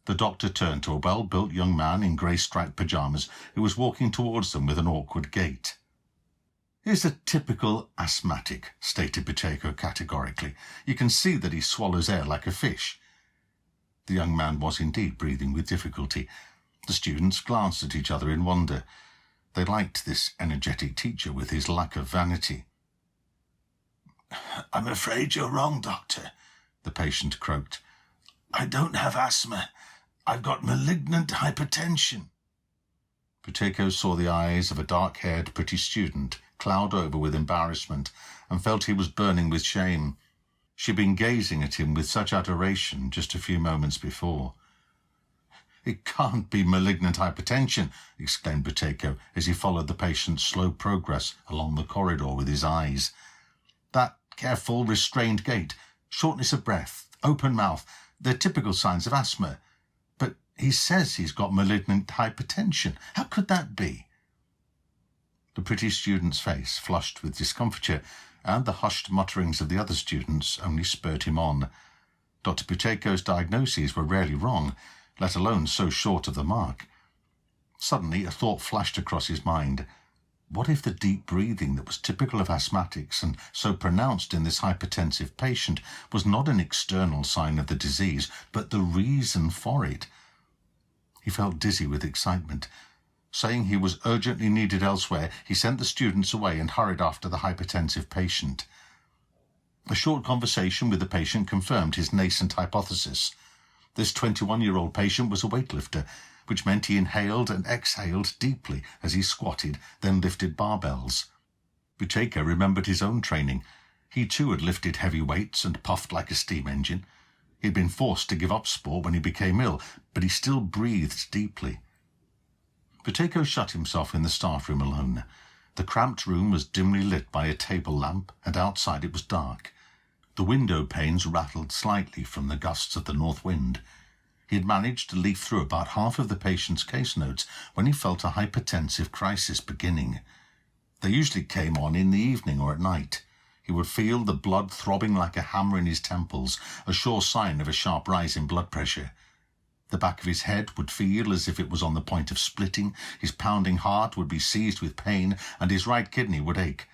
The doctor turned to a well-built young man in grey-striped pyjamas who was walking towards them with an awkward gait. "He's a typical asthmatic," stated Buteyko categorically. "You can see that he swallows air like a fish." The young man was indeed breathing with difficulty. The students glanced at each other in wonder. They liked this energetic teacher with his lack of vanity. "I'm afraid you're wrong, Doctor," the patient croaked. "I don't have asthma. I've got malignant hypertension." Buteyko saw the eyes of a dark-haired, pretty student cloud over with embarrassment and felt he was burning with shame. She had been gazing at him with such adoration just a few moments before. "It can't be malignant hypertension," exclaimed Buteyko as he followed the patient's slow progress along the corridor with his eyes. "That careful, restrained gait, shortness of breath, open mouth, they're typical signs of asthma. But he says he's got malignant hypertension. How could that be?" The pretty student's face flushed with discomfiture, and the hushed mutterings of the other students only spurred him on. Dr Buteyko's diagnoses were rarely wrong, let alone so short of the mark. Suddenly a thought flashed across his mind. What if the deep breathing that was typical of asthmatics and so pronounced in this hypertensive patient was not an external sign of the disease, but the reason for it? He felt dizzy with excitement. Saying he was urgently needed elsewhere, he sent the students away and hurried after the hypertensive patient. A short conversation with the patient confirmed his nascent hypothesis. This 21-year-old patient was a weightlifter, which meant he inhaled and exhaled deeply as he squatted, then lifted barbells. Buteyko remembered his own training. He too had lifted heavy weights and puffed like a steam engine. He had been forced to give up sport when he became ill, but he still breathed deeply. Buteyko shut himself in the staff room alone. The cramped room was dimly lit by a table lamp, and outside it was dark. The window panes rattled slightly from the gusts of the north wind. He had managed to leaf through about half of the patient's case notes when he felt a hypertensive crisis beginning. They usually came on in the evening or at night. He would feel the blood throbbing like a hammer in his temples, a sure sign of a sharp rise in blood pressure. The back of his head would feel as if it was on the point of splitting, his pounding heart would be seized with pain, and his right kidney would ache.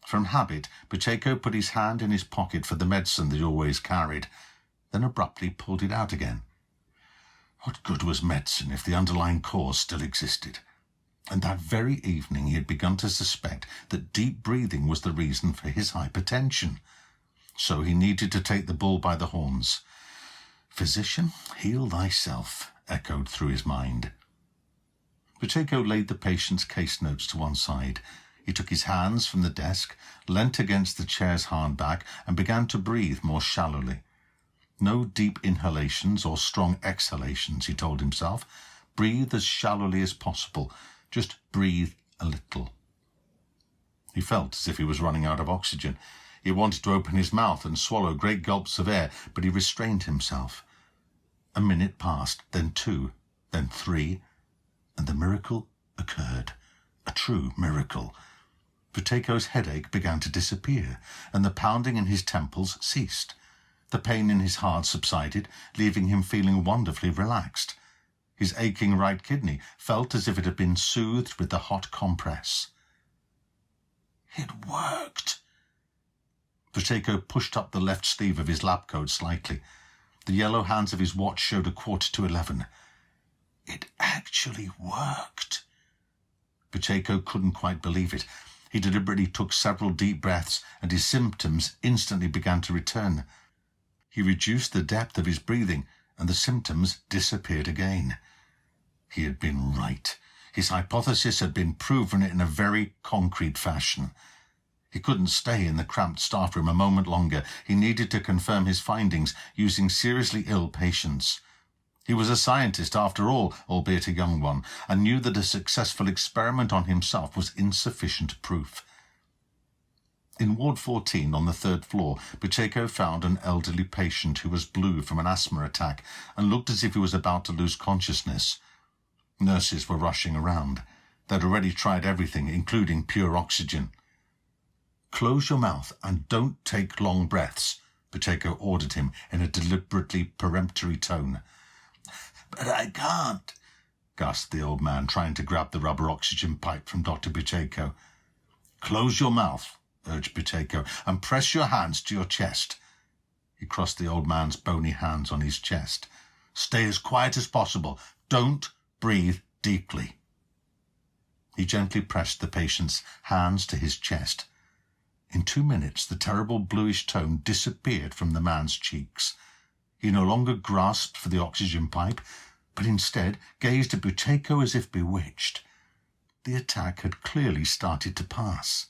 From habit, Buteyko put his hand in his pocket for the medicine that he always carried, then abruptly pulled it out again. What good was medicine if the underlying cause still existed? And that very evening he had begun to suspect that deep breathing was the reason for his hypertension. So he needed to take the bull by the horns. "Physician, heal thyself," echoed through his mind. Buteyko laid the patient's case notes to one side. He took his hands from the desk, leant against the chair's hard back, and began to breathe more shallowly. No deep inhalations or strong exhalations, he told himself. Breathe as shallowly as possible. Just breathe a little. He felt as if he was running out of oxygen. He wanted to open his mouth and swallow great gulps of air, but he restrained himself. A minute passed, then 2, then 3, and the miracle occurred. A true miracle. Buteyko's headache began to disappear, and the pounding in his temples ceased. The pain in his heart subsided, leaving him feeling wonderfully relaxed. His aching right kidney felt as if it had been soothed with the hot compress. It worked. Buteyko pushed up the left sleeve of his lab coat slightly. The yellow hands of his watch showed 11:15. It actually worked. Buteyko couldn't quite believe it. He deliberately took several deep breaths, and his symptoms instantly began to return. He reduced the depth of his breathing, and the symptoms disappeared again. He had been right. His hypothesis had been proven in a very concrete fashion. He couldn't stay in the cramped staff room a moment longer. He needed to confirm his findings using seriously ill patients. He was a scientist after all, albeit a young one, and knew that a successful experiment on himself was insufficient proof. In Ward 14 on the 3rd floor, Buteyko found an elderly patient who was blue from an asthma attack and looked as if he was about to lose consciousness. Nurses were rushing around. They'd already tried everything, including pure oxygen. "Close your mouth and don't take long breaths," Buteyko ordered him in a deliberately peremptory tone. But I can't, gasped the old man, trying to grab the rubber oxygen pipe from Dr. Buteyko. Close your mouth, urged Buteyko, and press your hands to your chest. He crossed the old man's bony hands on his chest. Stay as quiet as possible. Don't breathe deeply. He gently pressed the patient's hands to his chest. In 2 minutes, the terrible bluish tone disappeared from the man's cheeks. He no longer grasped for the oxygen pipe, but instead gazed at Buteyko as if bewitched. The attack had clearly started to pass.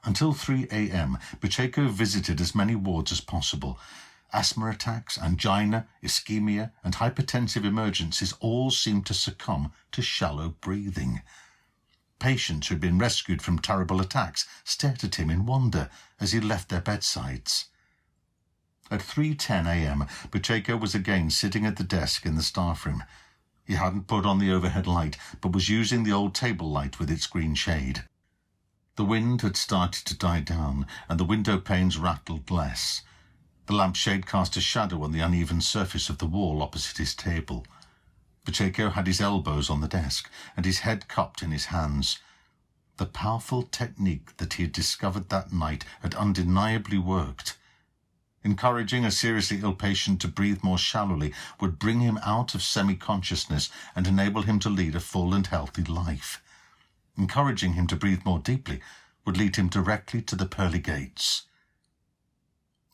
Until 3 a.m., Buteyko visited as many wards as possible. Asthma attacks, angina, ischemia, and hypertensive emergencies all seemed to succumb to shallow breathing. Patients who had been rescued from terrible attacks stared at him in wonder as he left their bedsides. At 3:10 a.m., Buteyko was again sitting at the desk in the staff room. He hadn't put on the overhead light, but was using the old table light with its green shade. The wind had started to die down, and the window panes rattled less. The lampshade cast a shadow on the uneven surface of the wall opposite his table. Buteyko had his elbows on the desk, and his head cupped in his hands. The powerful technique that he had discovered that night had undeniably worked. Encouraging a seriously ill patient to breathe more shallowly would bring him out of semi-consciousness and enable him to lead a full and healthy life. Encouraging him to breathe more deeply would lead him directly to the pearly gates.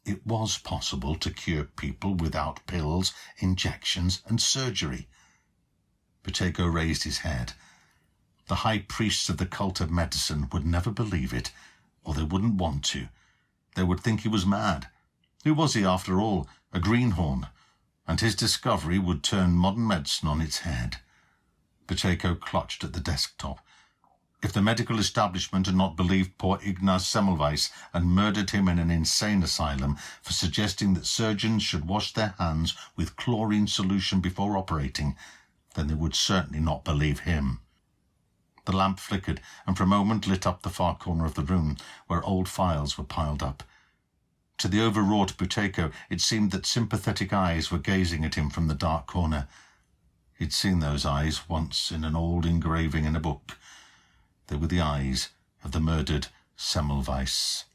It was possible to cure people without pills, injections, and surgery. Buteyko raised his head. The high priests of the cult of medicine would never believe it, or they wouldn't want to. They would think he was mad. Who was he, after all? A greenhorn. And his discovery would turn modern medicine on its head. Buteyko clutched at the desktop. If the medical establishment had not believed poor Ignaz Semmelweis and murdered him in an insane asylum for suggesting that surgeons should wash their hands with chlorine solution before operating, then they would certainly not believe him. The lamp flickered and for a moment lit up the far corner of the room, where old files were piled up. To the overwrought Buteyko, it seemed that sympathetic eyes were gazing at him from the dark corner. He'd seen those eyes once in an old engraving in a book. They were the eyes of the murdered Semmelweis.